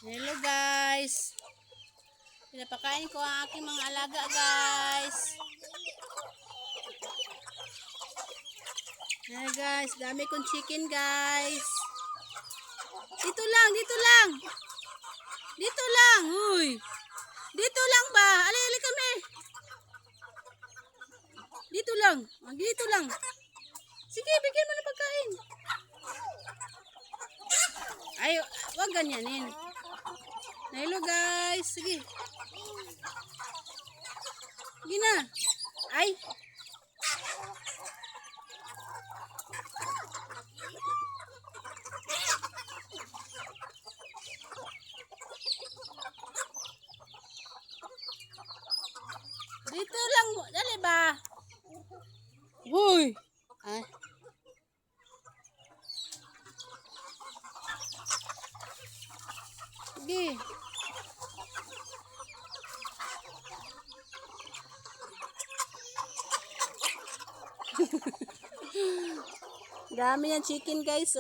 Hello guys. Pinapakain ko ang aking mga alaga guys. Hey guys, dami kong chicken guys. Dito lang, dito lang. Dito lang, huy. Dito lang ba? Ali kami. Dito lang. Dito lang. Sige, bigyan mo ng pagkain. Ay, wag ganyanin. Hello guys. Sige. Sige na. Ay. Dito lang mo. Dali ba? Uy. Ay. Sige. Dami yan chicken guys.